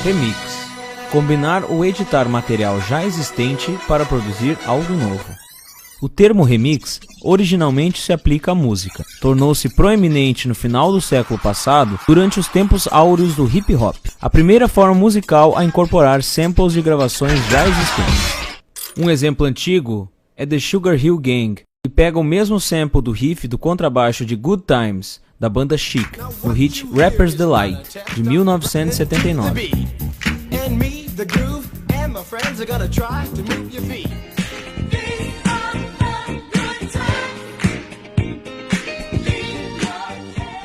Remix: combinar ou editar material já existente para produzir algo novo. O termo remix originalmente se aplica à música. Tornou-se proeminente no final do século passado, durante os tempos áureos do hip hop, a primeira forma musical a incorporar samples de gravações já existentes. Um exemplo antigo é The Sugar Hill Gang, que pega o mesmo sample do riff do contrabaixo de Good Times, da banda Chic, no hit Rapper's Delight, de 1979.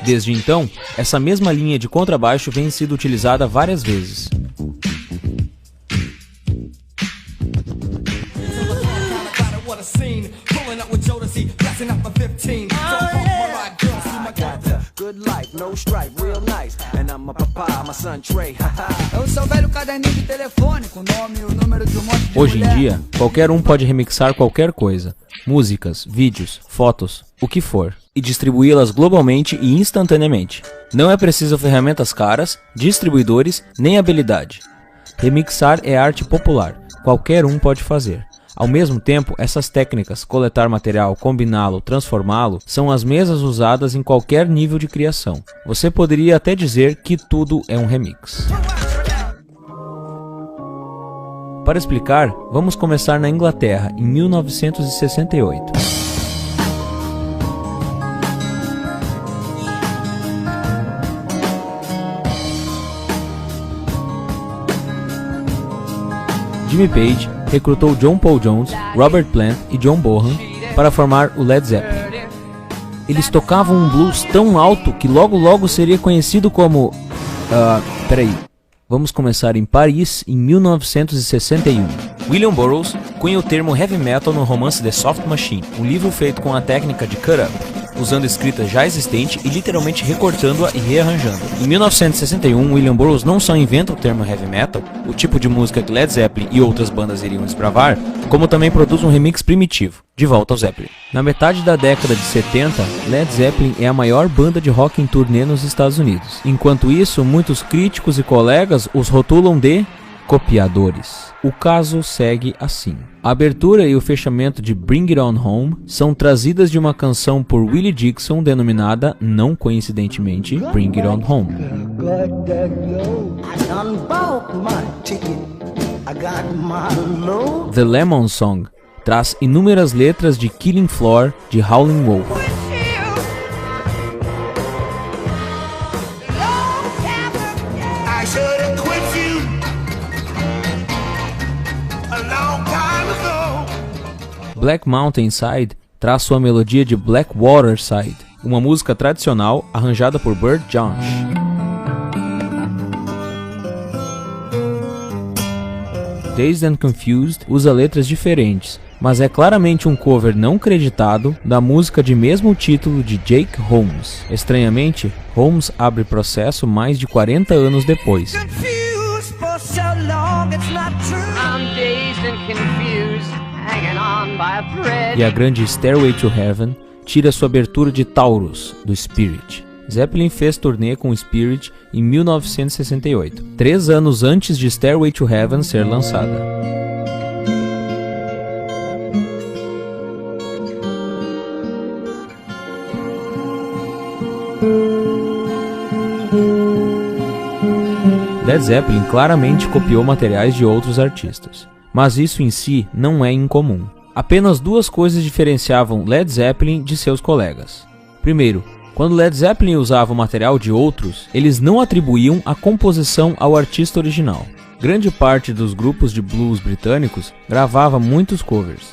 Desde então, essa mesma linha de contrabaixo vem sendo utilizada várias vezes. Hoje em dia, qualquer um pode remixar qualquer coisa, músicas, vídeos, fotos, o que for, e distribuí-las globalmente e instantaneamente. Não é preciso ferramentas caras, distribuidores, nem habilidade. Remixar é arte popular, qualquer um pode fazer. Ao mesmo tempo, essas técnicas, coletar material, combiná-lo, transformá-lo, são as mesmas usadas em qualquer nível de criação. Você poderia até dizer que tudo é um remix. Para explicar, vamos começar na Inglaterra, em 1968. Jimmy Page recrutou John Paul Jones, Robert Plant e John Bonham para formar o Led Zeppelin. Eles tocavam um blues tão alto que logo seria conhecido como... Vamos começar em Paris, em 1961. William Burroughs cunha o termo heavy metal no romance The Soft Machine, um livro feito com a técnica de cut-up, usando escrita já existente e literalmente recortando-a e rearranjando. Em 1961, William Burroughs não só inventa o termo heavy metal, o tipo de música que Led Zeppelin e outras bandas iriam desbravar, como também produz um remix primitivo, De Volta ao Zeppelin. Na metade da década de 70, Led Zeppelin é a maior banda de rock em turnê nos Estados Unidos. Enquanto isso, muitos críticos e colegas os rotulam de copiadores. O caso segue assim. A abertura e o fechamento de Bring It On Home são trazidas de uma canção por Willie Dixon denominada, não coincidentemente, Bring It On Home. The Lemon Song traz inúmeras letras de Killing Floor de Howlin' Wolf. Black Mountain Side traz sua melodia de Black Water Side, uma música tradicional arranjada por Bert Jansch. Dazed and Confused usa letras diferentes, mas é claramente um cover não creditado da música de mesmo título de Jake Holmes. Estranhamente, Holmes abre processo mais de 40 anos depois. E a grande Stairway to Heaven tira sua abertura de Taurus, do Spirit. Zeppelin fez turnê com Spirit em 1968, 3 anos antes de Stairway to Heaven ser lançada. Led Zeppelin claramente copiou materiais de outros artistas, mas isso em si não é incomum. Apenas 2 coisas diferenciavam Led Zeppelin de seus colegas. Primeiro, quando Led Zeppelin usava o material de outros, eles não atribuíam a composição ao artista original. Grande parte dos grupos de blues britânicos gravava muitos covers,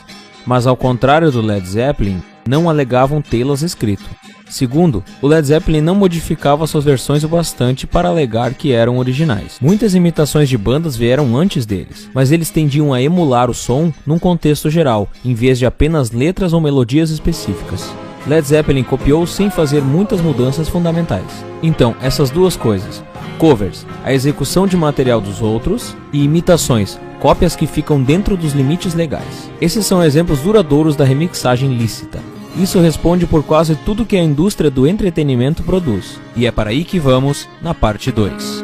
mas ao contrário do Led Zeppelin, não alegavam tê-las escrito. Segundo, o Led Zeppelin não modificava suas versões o bastante para alegar que eram originais. Muitas imitações de bandas vieram antes deles, mas eles tendiam a emular o som num contexto geral, em vez de apenas letras ou melodias específicas. Led Zeppelin copiou sem fazer muitas mudanças fundamentais. Então, essas 2 coisas, covers, a execução de material dos outros, e imitações, cópias que ficam dentro dos limites legais. Esses são exemplos duradouros da remixagem lícita. Isso responde por quase tudo que a indústria do entretenimento produz. E é para aí que vamos na parte 2.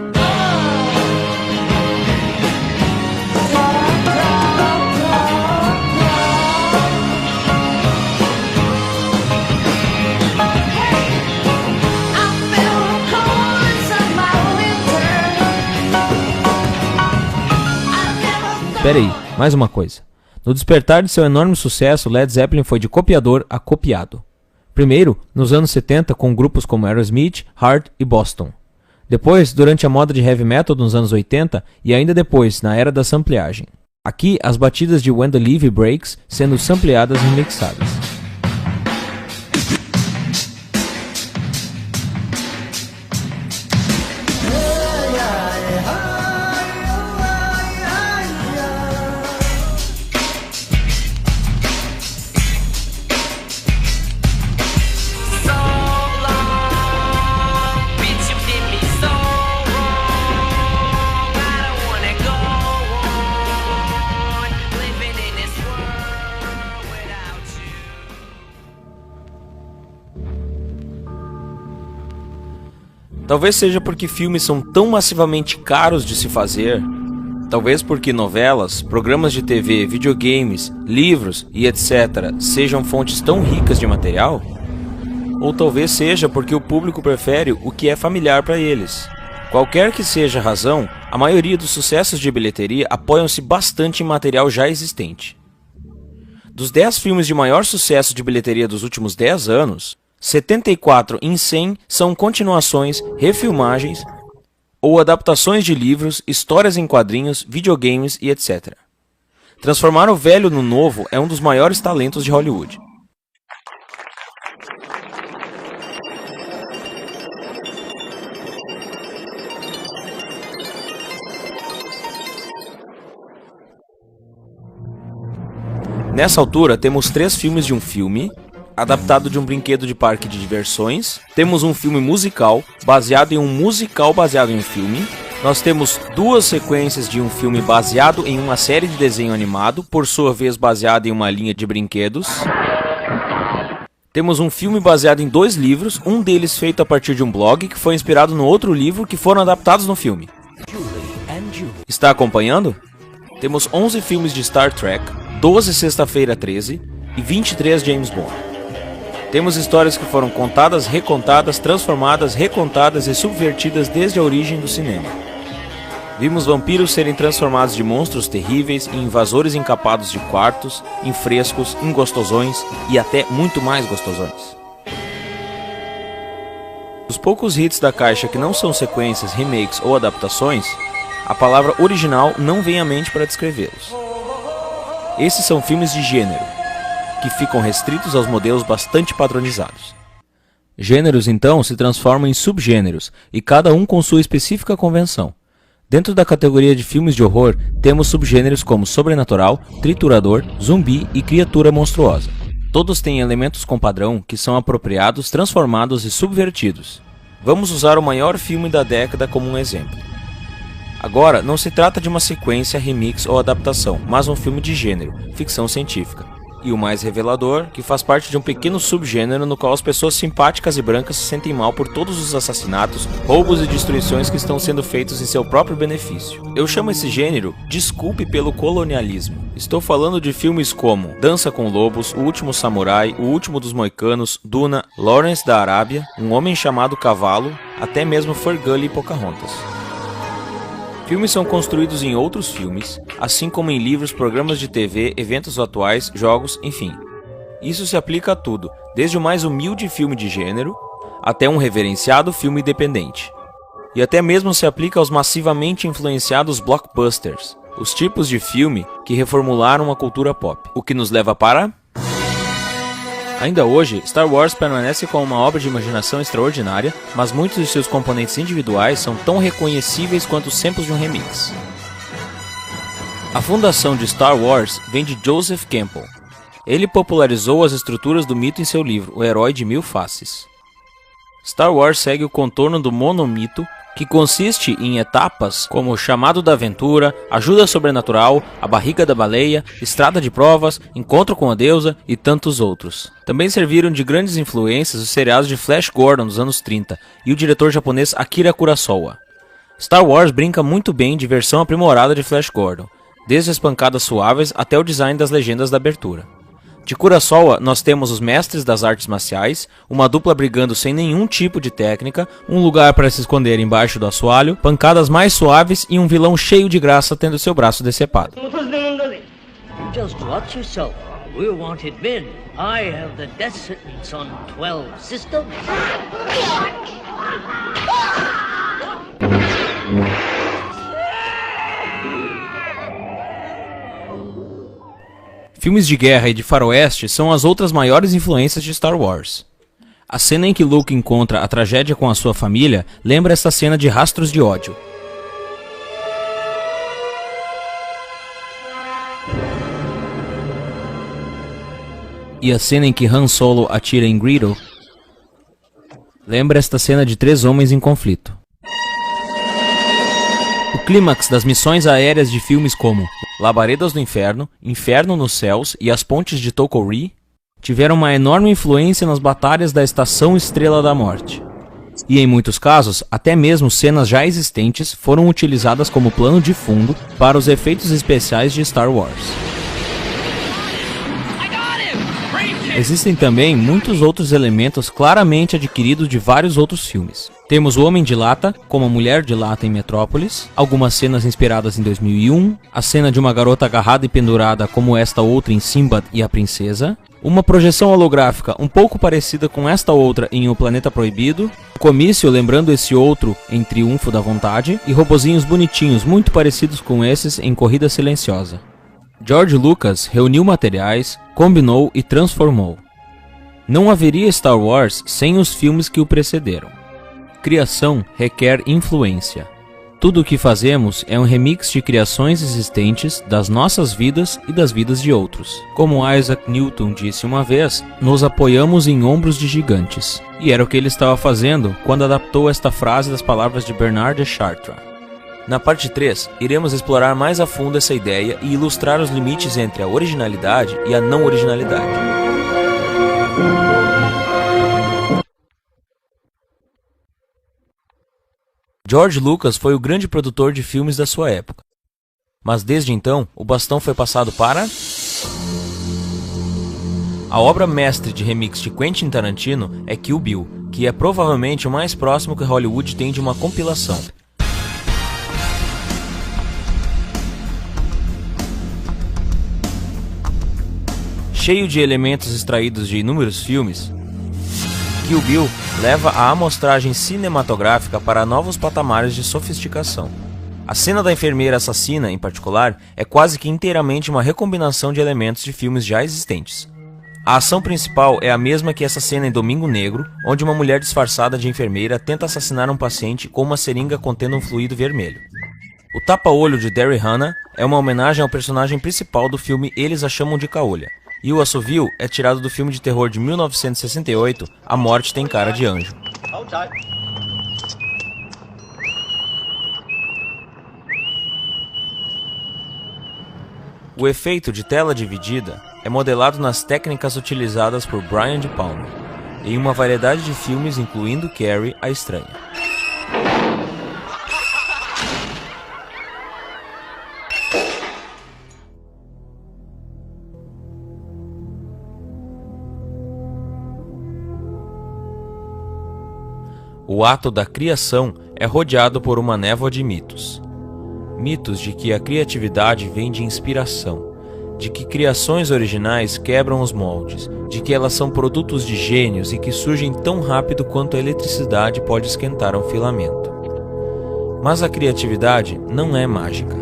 Espera aí, mais uma coisa. No despertar de seu enorme sucesso, Led Zeppelin foi de copiador a copiado. Primeiro, nos anos 70, com grupos como Aerosmith, Heart e Boston. Depois, durante a moda de heavy metal nos anos 80 e ainda depois, na era da sampleagem. Aqui, as batidas de When the Levee Breaks sendo sampleadas e remixadas. Talvez seja porque filmes são tão massivamente caros de se fazer, talvez porque novelas, programas de TV, videogames, livros e etc. sejam fontes tão ricas de material, ou talvez seja porque o público prefere o que é familiar para eles. Qualquer que seja a razão, a maioria dos sucessos de bilheteria apoiam-se bastante em material já existente. Dos 10 filmes de maior sucesso de bilheteria dos últimos 10 anos, 74 em 100 são continuações, refilmagens ou adaptações de livros, histórias em quadrinhos, videogames e etc. Transformar o velho no novo é um dos maiores talentos de Hollywood. Nessa altura, temos 3 filmes de um filme, adaptado de um brinquedo de parque de diversões. Temos um filme musical, baseado em um musical baseado em um filme. Nós temos 2 sequências de um filme baseado em uma série de desenho animado, por sua vez baseado em uma linha de brinquedos. Temos um filme baseado em 2 livros, um deles feito a partir de um blog, que foi inspirado no outro livro, que foram adaptados no filme. Está acompanhando? Temos 11 filmes de Star Trek, 12 Sexta-feira 13 e 23 James Bond. Temos histórias que foram contadas, recontadas, transformadas, recontadas e subvertidas desde a origem do cinema. Vimos vampiros serem transformados de monstros terríveis em invasores encapados de quartos, em frescos, em gostosões e até muito mais gostosões. Dos poucos hits da caixa que não são sequências, remakes ou adaptações, a palavra original não vem à mente para descrevê-los. Esses são filmes de gênero, que ficam restritos aos modelos bastante padronizados. Gêneros, então, se transformam em subgêneros, e cada um com sua específica convenção. Dentro da categoria de filmes de horror, temos subgêneros como sobrenatural, triturador, zumbi e criatura monstruosa. Todos têm elementos com padrão que são apropriados, transformados e subvertidos. Vamos usar o maior filme da década como um exemplo. Agora, não se trata de uma sequência, remix ou adaptação, mas um filme de gênero, ficção científica. E o mais revelador, que faz parte de um pequeno subgênero no qual as pessoas simpáticas e brancas se sentem mal por todos os assassinatos, roubos e destruições que estão sendo feitos em seu próprio benefício. Eu chamo esse gênero Desculpe pelo Colonialismo. Estou falando de filmes como Dança com Lobos, O Último Samurai, O Último dos Moicanos, Duna, Lawrence da Arábia, Um Homem Chamado Cavalo, até mesmo Ferngully e Pocahontas. Filmes são construídos em outros filmes, assim como em livros, programas de TV, eventos atuais, jogos, enfim. Isso se aplica a tudo, desde o mais humilde filme de gênero, até um reverenciado filme independente. E até mesmo se aplica aos massivamente influenciados blockbusters, os tipos de filme que reformularam a cultura pop. O que nos leva para... Ainda hoje, Star Wars permanece como uma obra de imaginação extraordinária, mas muitos de seus componentes individuais são tão reconhecíveis quanto os samples de um remix. A fundação de Star Wars vem de Joseph Campbell. Ele popularizou as estruturas do mito em seu livro, O Herói de Mil Faces. Star Wars segue o contorno do monomito, que consiste em etapas como o chamado da aventura, ajuda sobrenatural, a barriga da baleia, estrada de provas, encontro com a deusa e tantos outros. Também serviram de grandes influências os seriados de Flash Gordon dos anos 30 e o diretor japonês Akira Kurosawa. Star Wars brinca muito bem de versão aprimorada de Flash Gordon, desde as pancadas suaves até o design das legendas da abertura. De Kurosawa, nós temos os mestres das artes marciais, uma dupla brigando sem nenhum tipo de técnica, um lugar para se esconder embaixo do assoalho, pancadas mais suaves e um vilão cheio de graça tendo seu braço decepado. Just watch yourself. We're wanted men. I have the death sentence on 12 systems. Filmes de guerra e de faroeste são as outras maiores influências de Star Wars. A cena em que Luke encontra a tragédia com a sua família lembra essa cena de Rastros de Ódio. E a cena em que Han Solo atira em Greedo lembra esta cena de 3 homens em conflito. O clímax das missões aéreas de filmes como Labaredas do Inferno, Inferno nos Céus e As Pontes de Tok'Ri tiveram uma enorme influência nas batalhas da Estação Estrela da Morte. E em muitos casos, até mesmo cenas já existentes foram utilizadas como plano de fundo para os efeitos especiais de Star Wars. Existem também muitos outros elementos claramente adquiridos de vários outros filmes. Temos o Homem de Lata, como a Mulher de Lata em Metrópolis, algumas cenas inspiradas em 2001, a cena de uma garota agarrada e pendurada como esta outra em Sinbad e a Princesa, uma projeção holográfica um pouco parecida com esta outra em O Planeta Proibido, o comício lembrando esse outro em Triunfo da Vontade, e robozinhos bonitinhos muito parecidos com esses em Corrida Silenciosa. George Lucas reuniu materiais, combinou e transformou. Não haveria Star Wars sem os filmes que o precederam. Criação requer influência. Tudo o que fazemos é um remix de criações existentes das nossas vidas e das vidas de outros. Como Isaac Newton disse uma vez, nos apoiamos em ombros de gigantes. E era o que ele estava fazendo quando adaptou esta frase das palavras de Bernard de Chartres. Na parte 3, iremos explorar mais a fundo essa ideia e ilustrar os limites entre a originalidade e a não originalidade. George Lucas foi o grande produtor de filmes da sua época. Mas desde então, o bastão foi passado para... A obra mestre de remix de Quentin Tarantino é Kill Bill, que é provavelmente o mais próximo que Hollywood tem de uma compilação. Cheio de elementos extraídos de inúmeros filmes, Kill Bill leva a amostragem cinematográfica para novos patamares de sofisticação. A cena da enfermeira assassina, em particular, é quase que inteiramente uma recombinação de elementos de filmes já existentes. A ação principal é a mesma que essa cena em Domingo Negro, onde uma mulher disfarçada de enfermeira tenta assassinar um paciente com uma seringa contendo um fluido vermelho. O tapa-olho de Daryl Hannah é uma homenagem ao personagem principal do filme Eles a Chamam de Caolha. E o assovio é tirado do filme de terror de 1968, A Morte Tem Cara de Anjo. O efeito de tela dividida é modelado nas técnicas utilizadas por Brian De Palma, em uma variedade de filmes incluindo Carrie, a Estranha. O ato da criação é rodeado por uma névoa de mitos. Mitos de que a criatividade vem de inspiração, de que criações originais quebram os moldes, de que elas são produtos de gênios e que surgem tão rápido quanto a eletricidade pode esquentar um filamento. Mas a criatividade não é mágica.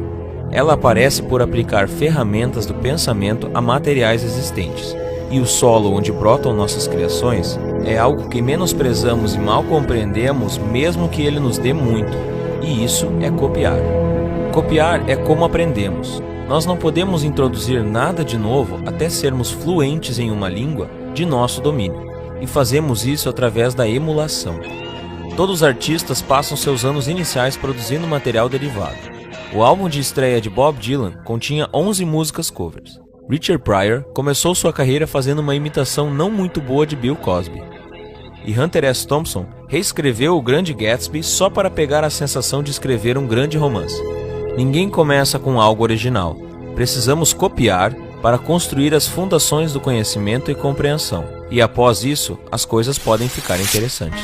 Ela aparece por aplicar ferramentas do pensamento a materiais existentes. E o solo onde brotam nossas criações é algo que menosprezamos e mal compreendemos, mesmo que ele nos dê muito. E isso é copiar. Copiar é como aprendemos. Nós não podemos introduzir nada de novo até sermos fluentes em uma língua de nosso domínio. E fazemos isso através da emulação. Todos os artistas passam seus anos iniciais produzindo material derivado. O álbum de estreia de Bob Dylan continha 11 músicas covers. Richard Pryor começou sua carreira fazendo uma imitação não muito boa de Bill Cosby. E Hunter S. Thompson reescreveu O Grande Gatsby só para pegar a sensação de escrever um grande romance. Ninguém começa com algo original. Precisamos copiar, para construir as fundações do conhecimento e compreensão. E após isso, as coisas podem ficar interessantes.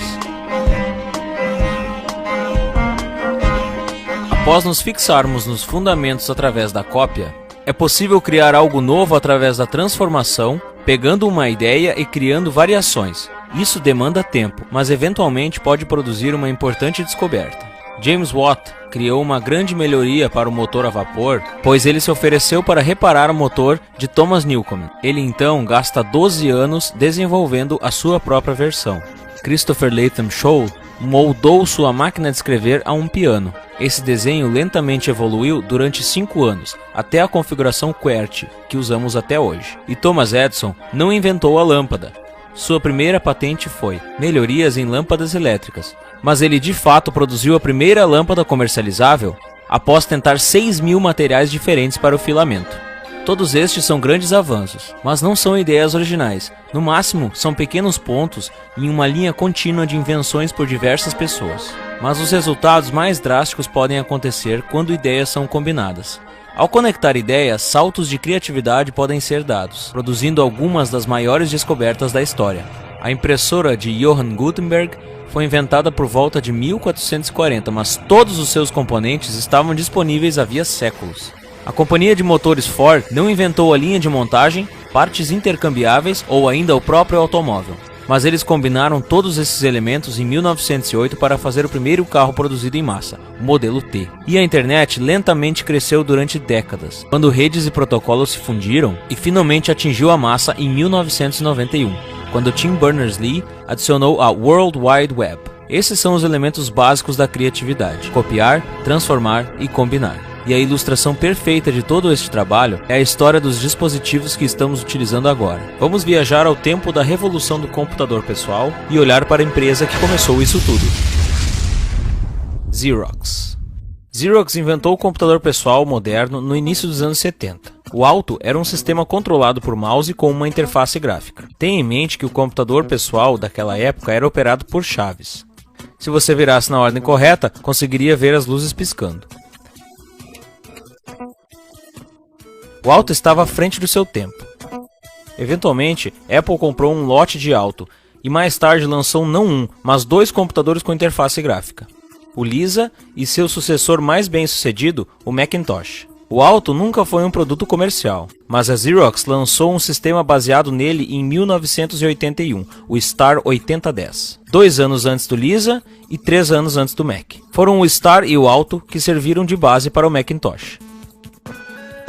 Após nos fixarmos nos fundamentos através da cópia, é possível criar algo novo através da transformação, pegando uma ideia e criando variações. Isso demanda tempo, mas eventualmente pode produzir uma importante descoberta. James Watt criou uma grande melhoria para o motor a vapor, pois ele se ofereceu para reparar o motor de Thomas Newcomen. Ele então gasta 12 anos desenvolvendo a sua própria versão. Christopher Latham Scholl moldou sua máquina de escrever a um piano. Esse desenho lentamente evoluiu durante 5 anos, até a configuração QWERTY, que usamos até hoje. E Thomas Edison não inventou a lâmpada. Sua primeira patente foi melhorias em lâmpadas elétricas, mas ele de fato produziu a primeira lâmpada comercializável após tentar 6.000 materiais diferentes para o filamento. Todos estes são grandes avanços, mas não são ideias originais. No máximo, são pequenos pontos em uma linha contínua de invenções por diversas pessoas. Mas os resultados mais drásticos podem acontecer quando ideias são combinadas. Ao conectar ideias, saltos de criatividade podem ser dados, produzindo algumas das maiores descobertas da história. A impressora de Johann Gutenberg foi inventada por volta de 1440, mas todos os seus componentes estavam disponíveis havia séculos. A companhia de motores Ford não inventou a linha de montagem, partes intercambiáveis ou ainda o próprio automóvel. Mas eles combinaram todos esses elementos em 1908 para fazer o primeiro carro produzido em massa, o modelo T. E a internet lentamente cresceu durante décadas, quando redes e protocolos se fundiram e finalmente atingiu a massa em 1991, quando Tim Berners-Lee adicionou a World Wide Web. Esses são os elementos básicos da criatividade: copiar, transformar e combinar. E a ilustração perfeita de todo este trabalho é a história dos dispositivos que estamos utilizando agora. Vamos viajar ao tempo da revolução do computador pessoal e olhar para a empresa que começou isso tudo. Xerox. Xerox inventou o computador pessoal moderno no início dos anos 70. O Alto era um sistema controlado por mouse com uma interface gráfica. Tenha em mente que o computador pessoal daquela época era operado por chaves. Se você virasse na ordem correta, conseguiria ver as luzes piscando. O Alto estava à frente do seu tempo. Eventualmente, Apple comprou um lote de Alto e mais tarde lançou não um, mas 2 computadores com interface gráfica: o Lisa e seu sucessor mais bem-sucedido, o Macintosh. O Alto nunca foi um produto comercial, mas a Xerox lançou um sistema baseado nele em 1981, o Star 8010, 2 anos antes do Lisa e 3 anos antes do Mac. Foram o Star e o Alto que serviram de base para o Macintosh.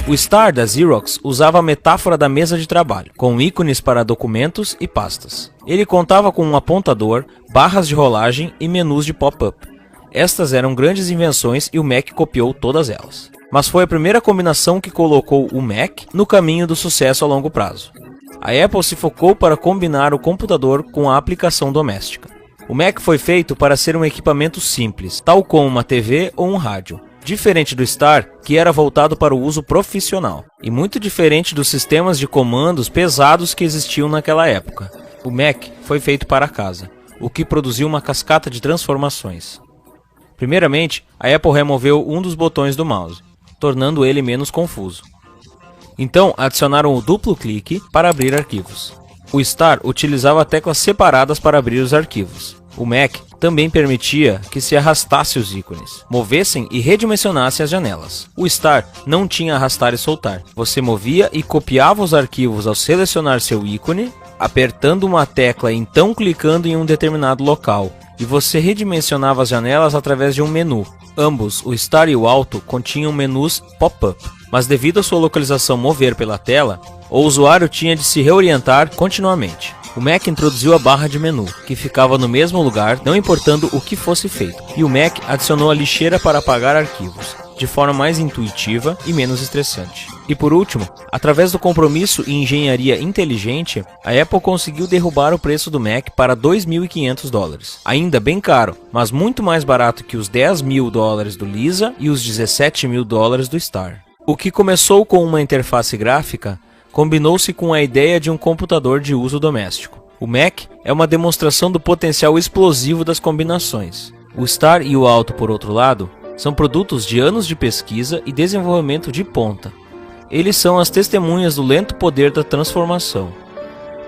O Star da Xerox usava a metáfora da mesa de trabalho, com ícones para documentos e pastas. Ele contava com um apontador, barras de rolagem e menus de pop-up. Estas eram grandes invenções e o Mac copiou todas elas. Mas foi a primeira combinação que colocou o Mac no caminho do sucesso a longo prazo. A Apple se focou para combinar o computador com a aplicação doméstica. O Mac foi feito para ser um equipamento simples, tal como uma TV ou um rádio. Diferente do Star, que era voltado para o uso profissional, e muito diferente dos sistemas de comandos pesados que existiam naquela época. O Mac foi feito para casa, o que produziu uma cascata de transformações. Primeiramente, a Apple removeu um dos botões do mouse, tornando ele menos confuso. Então, adicionaram o duplo clique para abrir arquivos. O Star utilizava teclas separadas para abrir os arquivos. O Mac também permitia que se arrastasse os ícones, movessem e redimensionassem as janelas. O Star não tinha arrastar e soltar. Você movia e copiava os arquivos ao selecionar seu ícone, apertando uma tecla e então clicando em um determinado local. E você redimensionava as janelas através de um menu. Ambos, o Star e o Alto, continham menus pop-up, mas devido à sua localização mover pela tela, o usuário tinha de se reorientar continuamente. O Mac introduziu a barra de menu, que ficava no mesmo lugar, não importando o que fosse feito. E o Mac adicionou a lixeira para apagar arquivos, de forma mais intuitiva e menos estressante. E por último, através do compromisso e engenharia inteligente, a Apple conseguiu derrubar o preço do Mac para $2.500. Ainda bem caro, mas muito mais barato que os $10.000 do Lisa e os $17.000 do Star. O que começou com uma interface gráfica combinou-se com a ideia de um computador de uso doméstico. O Mac é uma demonstração do potencial explosivo das combinações. O Star e o Alto, por outro lado, são produtos de anos de pesquisa e desenvolvimento de ponta. Eles são as testemunhas do lento poder da transformação.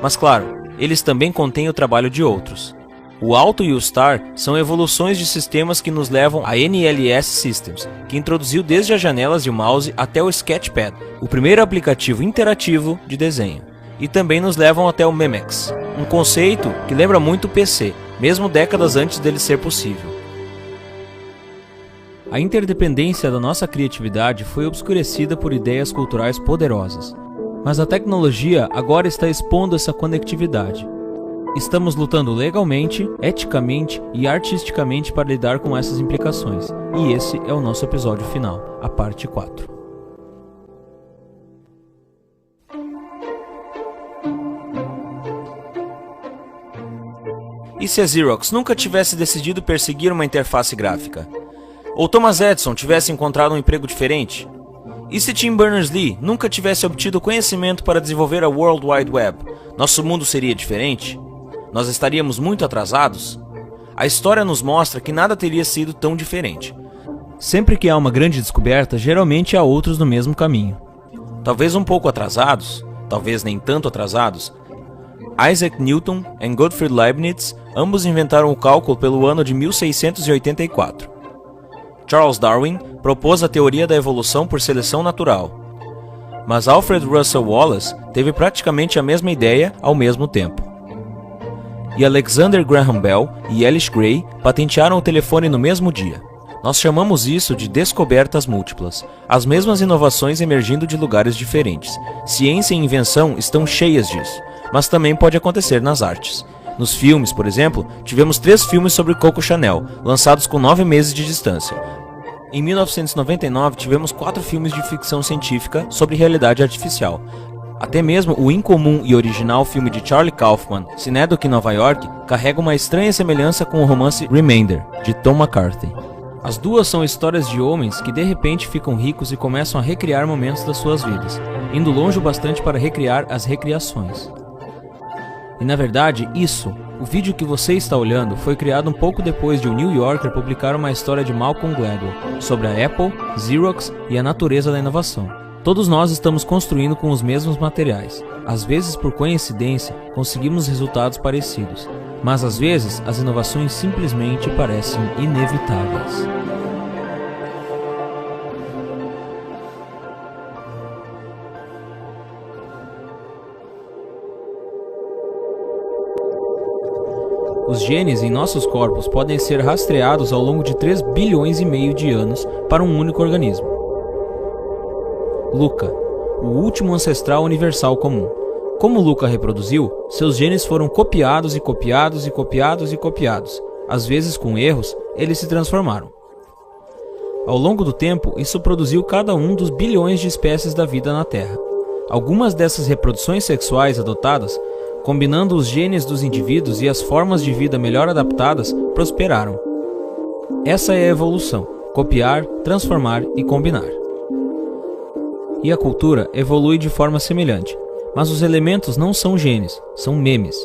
Mas claro, eles também contêm o trabalho de outros. O Alto e o Star são evoluções de sistemas que nos levam a NLS Systems, que introduziu desde as janelas de mouse até o Sketchpad, o primeiro aplicativo interativo de desenho. E também nos levam até o Memex, um conceito que lembra muito o PC, mesmo décadas antes dele ser possível. A interdependência da nossa criatividade foi obscurecida por ideias culturais poderosas. Mas a tecnologia agora está expondo essa conectividade. Estamos lutando legalmente, eticamente e artisticamente para lidar com essas implicações. E esse é o nosso episódio final, a parte 4. E se a Xerox nunca tivesse decidido perseguir uma interface gráfica? Ou Thomas Edison tivesse encontrado um emprego diferente? E se Tim Berners-Lee nunca tivesse obtido conhecimento para desenvolver a World Wide Web? Nosso mundo seria diferente? Nós estaríamos muito atrasados? A história nos mostra que nada teria sido tão diferente. Sempre que há uma grande descoberta, geralmente há outros no mesmo caminho. Talvez um pouco atrasados, talvez nem tanto atrasados. Isaac Newton e Gottfried Leibniz ambos inventaram o cálculo pelo ano de 1684. Charles Darwin propôs a teoria da evolução por seleção natural. Mas Alfred Russel Wallace teve praticamente a mesma ideia ao mesmo tempo. E Alexander Graham Bell e Alice Gray patentearam o telefone no mesmo dia. Nós chamamos isso de descobertas múltiplas, as mesmas inovações emergindo de lugares diferentes. Ciência e invenção estão cheias disso, mas também pode acontecer nas artes. Nos filmes, por exemplo, tivemos 3 filmes sobre Coco Chanel, lançados com 9 meses de distância. Em 1999, tivemos 4 filmes de ficção científica sobre realidade artificial. Até mesmo o incomum e original filme de Charlie Kaufman, Synecdoche, Nova York, carrega uma estranha semelhança com o romance Remainder, de Tom McCarthy. As duas são histórias de homens que de repente ficam ricos e começam a recriar momentos das suas vidas, indo longe o bastante para recriar as recriações. E na verdade, o vídeo que você está olhando, foi criado um pouco depois de o New Yorker publicar uma história de Malcolm Gladwell sobre a Apple, Xerox e a natureza da inovação. Todos nós estamos construindo com os mesmos materiais. Às vezes, por coincidência, conseguimos resultados parecidos, mas às vezes as inovações simplesmente parecem inevitáveis. Os genes em nossos corpos podem ser rastreados ao longo de 3 bilhões e meio de anos para um único organismo. Luca, o último ancestral universal comum. Como Luca reproduziu, seus genes foram copiados e copiados e copiados e copiados. Às vezes, com erros, eles se transformaram. Ao longo do tempo, isso produziu cada um dos bilhões de espécies da vida na Terra. Algumas dessas reproduções sexuais adotadas, combinando os genes dos indivíduos e as formas de vida melhor adaptadas, prosperaram. Essa é a evolução: copiar, transformar e combinar. E a cultura evolui de forma semelhante, mas os elementos não são genes, são memes,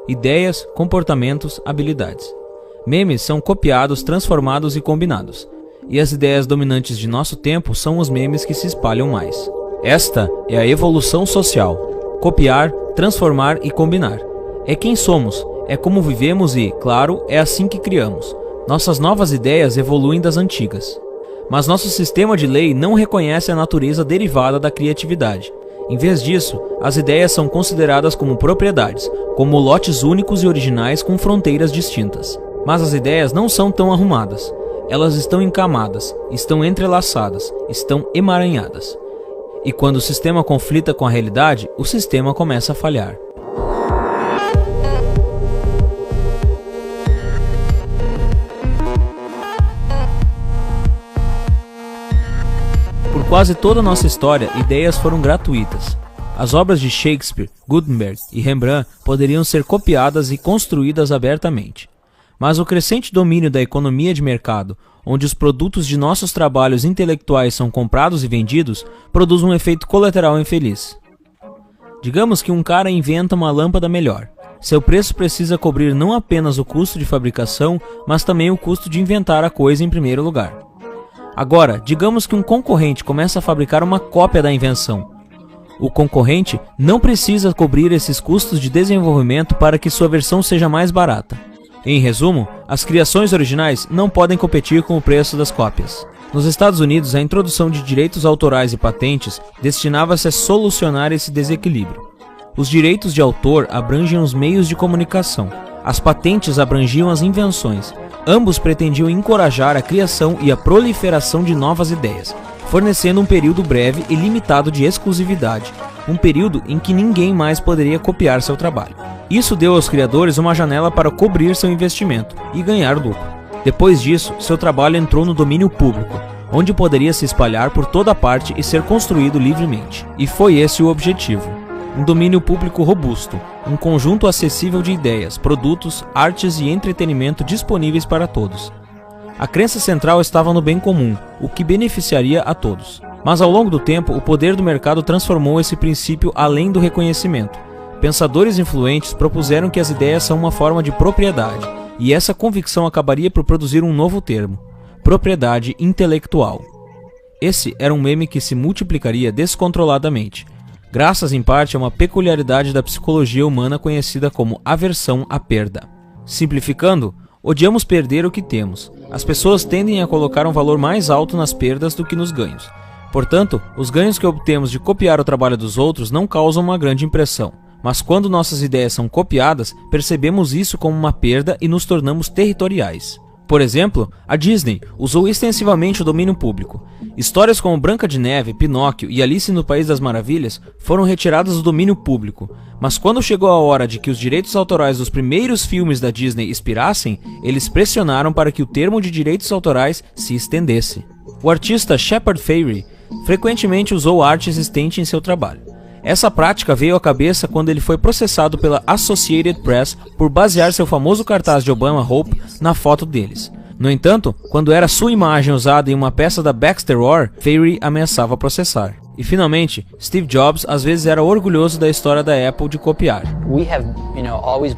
ideias, comportamentos, habilidades. Memes são copiados, transformados e combinados, e as ideias dominantes de nosso tempo são os memes que se espalham mais. Esta é a evolução social: copiar, transformar e combinar. É quem somos, é como vivemos e, claro, é assim que criamos. Nossas novas ideias evoluem das antigas. Mas nosso sistema de lei não reconhece a natureza derivada da criatividade. Em vez disso, as ideias são consideradas como propriedades, como lotes únicos e originais com fronteiras distintas. Mas as ideias não são tão arrumadas. Elas estão em camadas, estão entrelaçadas, estão emaranhadas. E quando o sistema conflita com a realidade, o sistema começa a falhar. Por quase toda a nossa história, ideias foram gratuitas. As obras de Shakespeare, Gutenberg e Rembrandt poderiam ser copiadas e construídas abertamente. Mas o crescente domínio da economia de mercado, onde os produtos de nossos trabalhos intelectuais são comprados e vendidos, produz um efeito colateral infeliz. Digamos que um cara inventa uma lâmpada melhor. Seu preço precisa cobrir não apenas o custo de fabricação, mas também o custo de inventar a coisa em primeiro lugar. Agora, digamos que um concorrente começa a fabricar uma cópia da invenção. O concorrente não precisa cobrir esses custos de desenvolvimento para que sua versão seja mais barata. Em resumo, as criações originais não podem competir com o preço das cópias. Nos Estados Unidos, a introdução de direitos autorais e patentes destinava-se a solucionar esse desequilíbrio. Os direitos de autor abrangem os meios de comunicação. As patentes abrangiam as invenções. Ambos pretendiam encorajar a criação e a proliferação de novas ideias, fornecendo um período breve e limitado de exclusividade, um período em que ninguém mais poderia copiar seu trabalho. Isso deu aos criadores uma janela para cobrir seu investimento e ganhar lucro. Depois disso, seu trabalho entrou no domínio público, onde poderia se espalhar por toda parte e ser construído livremente. E foi esse o objetivo. Um domínio público robusto, um conjunto acessível de ideias, produtos, artes e entretenimento disponíveis para todos. A crença central estava no bem comum, o que beneficiaria a todos. Mas ao longo do tempo, o poder do mercado transformou esse princípio além do reconhecimento. Pensadores influentes propuseram que as ideias são uma forma de propriedade, e essa convicção acabaria por produzir um novo termo: propriedade intelectual. Esse era um meme que se multiplicaria descontroladamente, graças em parte a uma peculiaridade da psicologia humana conhecida como aversão à perda. Simplificando, odiamos perder o que temos. As pessoas tendem a colocar um valor mais alto nas perdas do que nos ganhos. Portanto, os ganhos que obtemos de copiar o trabalho dos outros não causam uma grande impressão. Mas quando nossas ideias são copiadas, percebemos isso como uma perda e nos tornamos territoriais. Por exemplo, a Disney usou extensivamente o domínio público. Histórias como Branca de Neve, Pinóquio e Alice no País das Maravilhas foram retiradas do domínio público, mas quando chegou a hora de que os direitos autorais dos primeiros filmes da Disney expirassem, eles pressionaram para que o termo de direitos autorais se estendesse. O artista Shepard Fairey frequentemente usou arte existente em seu trabalho. Essa prática veio à cabeça quando ele foi processado pela Associated Press por basear seu famoso cartaz de Obama Hope na foto deles. No entanto, quando era sua imagem usada em uma peça da Baxter Orr, Fairey ameaçava processar. E finalmente, Steve Jobs às vezes era orgulhoso da história da Apple de copiar. We have, always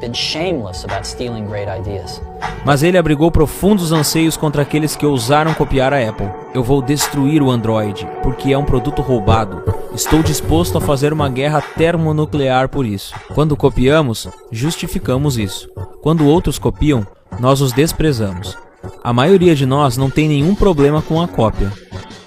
been shameless about stealing great ideas. Mas ele abrigou profundos anseios contra aqueles que ousaram copiar a Apple. Eu vou destruir o Android, porque é um produto roubado. Estou disposto a fazer uma guerra termonuclear por isso. Quando copiamos, justificamos isso. Quando outros copiam, nós os desprezamos. A maioria de nós não tem nenhum problema com a cópia,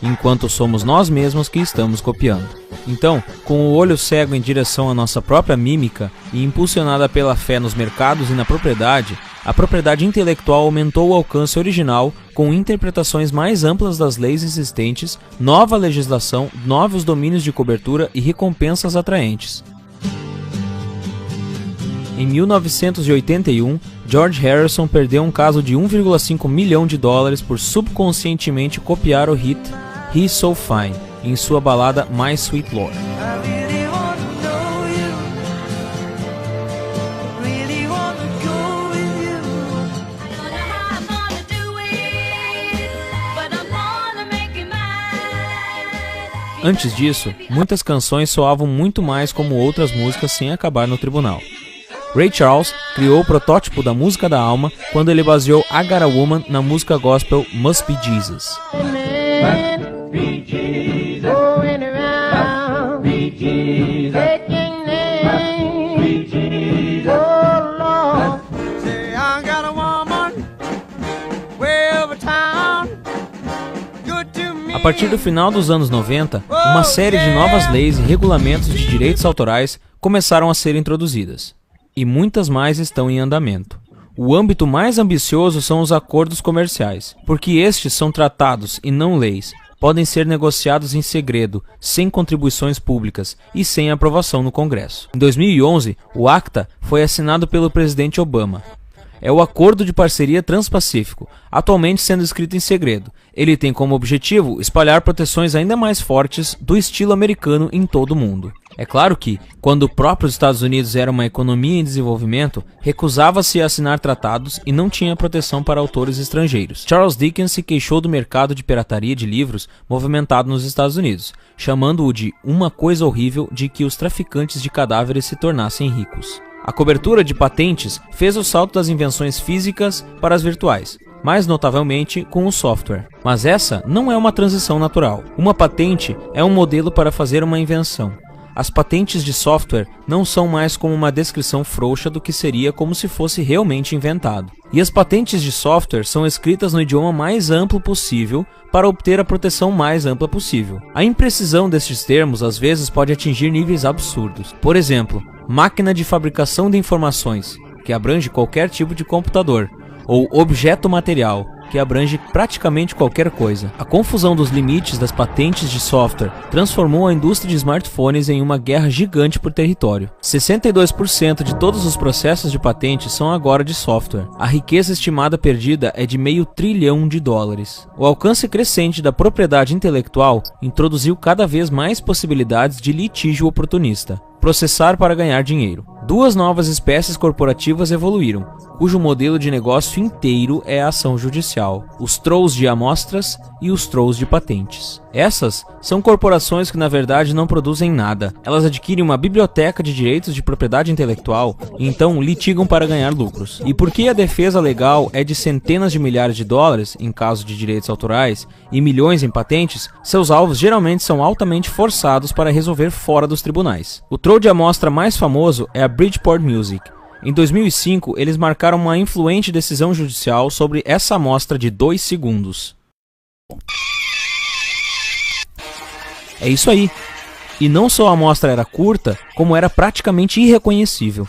enquanto somos nós mesmos que estamos copiando. Então, com o olho cego em direção à nossa própria mímica e impulsionada pela fé nos mercados e na propriedade, a propriedade intelectual aumentou o alcance original com interpretações mais amplas das leis existentes, nova legislação, novos domínios de cobertura e recompensas atraentes. Em 1981, George Harrison perdeu um caso de $1,5 milhão por subconscientemente copiar o hit He's So Fine em sua balada My Sweet Lord. Antes disso, muitas canções soavam muito mais como outras músicas sem acabar no tribunal. Ray Charles criou o protótipo da música da alma quando ele baseou I Got a Woman na música gospel Must Be Jesus. A partir do final dos anos 90, uma série de novas leis e regulamentos de direitos autorais começaram a ser introduzidas. E muitas mais estão em andamento. O âmbito mais ambicioso são os acordos comerciais, porque estes são tratados e não leis, podem ser negociados em segredo, sem contribuições públicas e sem aprovação no Congresso. Em 2011, o ACTA foi assinado pelo presidente Obama. É o Acordo de Parceria Transpacífico, atualmente sendo escrito em segredo. Ele tem como objetivo espalhar proteções ainda mais fortes do estilo americano em todo o mundo. É claro que, quando o próprio Estados Unidos era uma economia em desenvolvimento, recusava-se a assinar tratados e não tinha proteção para autores estrangeiros. Charles Dickens se queixou do mercado de pirataria de livros movimentado nos Estados Unidos, chamando-o de uma coisa horrível de que os traficantes de cadáveres se tornassem ricos. A cobertura de patentes fez o salto das invenções físicas para as virtuais. mais notavelmente com o software. Mas essa não é uma transição natural. Uma patente é um modelo para fazer uma invenção. As patentes de software não são mais como uma descrição frouxa do que seria como se fosse realmente inventado. E as patentes de software são escritas no idioma mais amplo possível para obter a proteção mais ampla possível. A imprecisão destes termos às vezes pode atingir níveis absurdos. Por exemplo, máquina de fabricação de informações, que abrange qualquer tipo de computador, ou objeto material, que abrange praticamente qualquer coisa. A confusão dos limites das patentes de software transformou a indústria de smartphones em uma guerra gigante por território. 62% de todos os processos de patente são agora de software. A riqueza estimada perdida é de $500 bilhão. O alcance crescente da propriedade intelectual introduziu cada vez mais possibilidades de litígio oportunista. Processar para ganhar dinheiro. Duas novas espécies corporativas evoluíram, cujo modelo de negócio inteiro é a ação judicial: os trolls de amostras e os trolls de patentes. Essas são corporações que na verdade não produzem nada. Elas adquirem uma biblioteca de direitos de propriedade intelectual e então litigam para ganhar lucros. E porque a defesa legal é de centenas de milhares de dólares em caso de direitos autorais e milhões em patentes, seus alvos geralmente são altamente forçados para resolver fora dos tribunais. O troll de amostra mais famoso é a Bridgeport Music. Em 2005, eles marcaram uma influente decisão judicial sobre essa amostra de 2 segundos. É isso aí. E não só a amostra era curta, como era praticamente irreconhecível.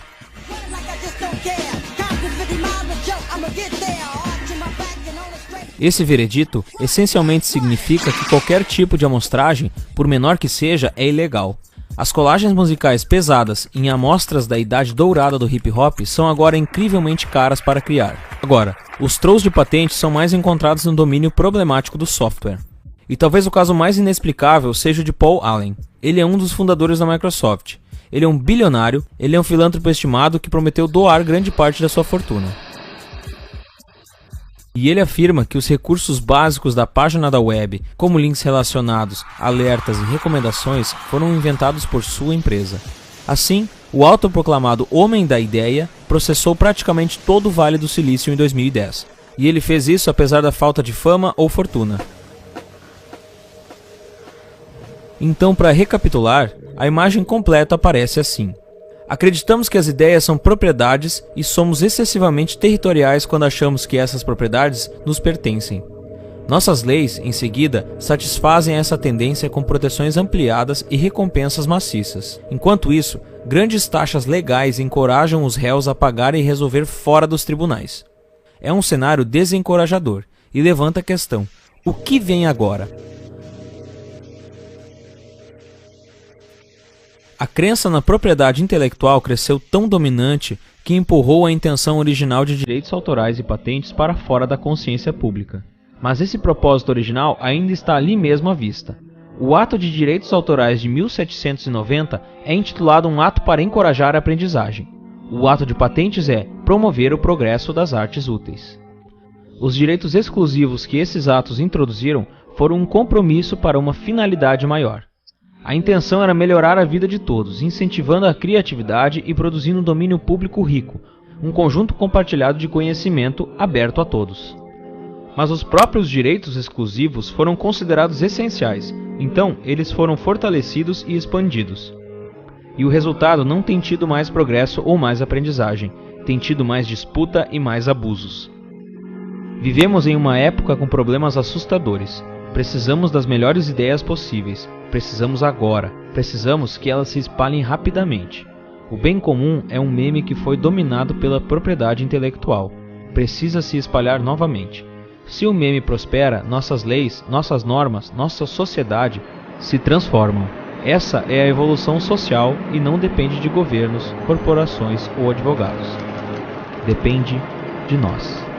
Esse veredito essencialmente significa que qualquer tipo de amostragem, por menor que seja, é ilegal. As colagens musicais pesadas em amostras da idade dourada do hip hop são agora incrivelmente caras para criar. Agora, os trolls de patente são mais encontrados no domínio problemático do software. E talvez o caso mais inexplicável seja o de Paul Allen. Ele é um dos fundadores da Microsoft. Ele é um bilionário, ele é um filântropo estimado que prometeu doar grande parte da sua fortuna. E ele afirma que os recursos básicos da página da web, como links relacionados, alertas e recomendações, foram inventados por sua empresa. Assim, o autoproclamado Homem da Ideia processou praticamente todo o Vale do Silício em 2010. E ele fez isso apesar da falta de fama ou fortuna. Então, para recapitular, a imagem completa aparece assim. Acreditamos que as ideias são propriedades e somos excessivamente territoriais quando achamos que essas propriedades nos pertencem. Nossas leis, em seguida, satisfazem essa tendência com proteções ampliadas e recompensas maciças. Enquanto isso, grandes taxas legais encorajam os réus a pagar e resolver fora dos tribunais. É um cenário desencorajador e levanta a questão: o que vem agora? A crença na propriedade intelectual cresceu tão dominante que empurrou a intenção original de direitos autorais e patentes para fora da consciência pública. Mas esse propósito original ainda está ali mesmo à vista. O Ato de Direitos Autorais de 1790 é intitulado um ato para encorajar a aprendizagem. O Ato de Patentes é promover o progresso das artes úteis. Os direitos exclusivos que esses atos introduziram foram um compromisso para uma finalidade maior. A intenção era melhorar a vida de todos, incentivando a criatividade e produzindo um domínio público rico, um conjunto compartilhado de conhecimento aberto a todos. Mas os próprios direitos exclusivos foram considerados essenciais, então eles foram fortalecidos e expandidos. E o resultado não tem tido mais progresso ou mais aprendizagem, tem tido mais disputa e mais abusos. Vivemos em uma época com problemas assustadores. Precisamos das melhores ideias possíveis. Precisamos agora. Precisamos que elas se espalhem rapidamente. O bem comum é um meme que foi dominado pela propriedade intelectual. Precisa se espalhar novamente. Se o meme prospera, nossas leis, nossas normas, nossa sociedade se transformam. Essa é a evolução social e não depende de governos, corporações ou advogados. Depende de nós.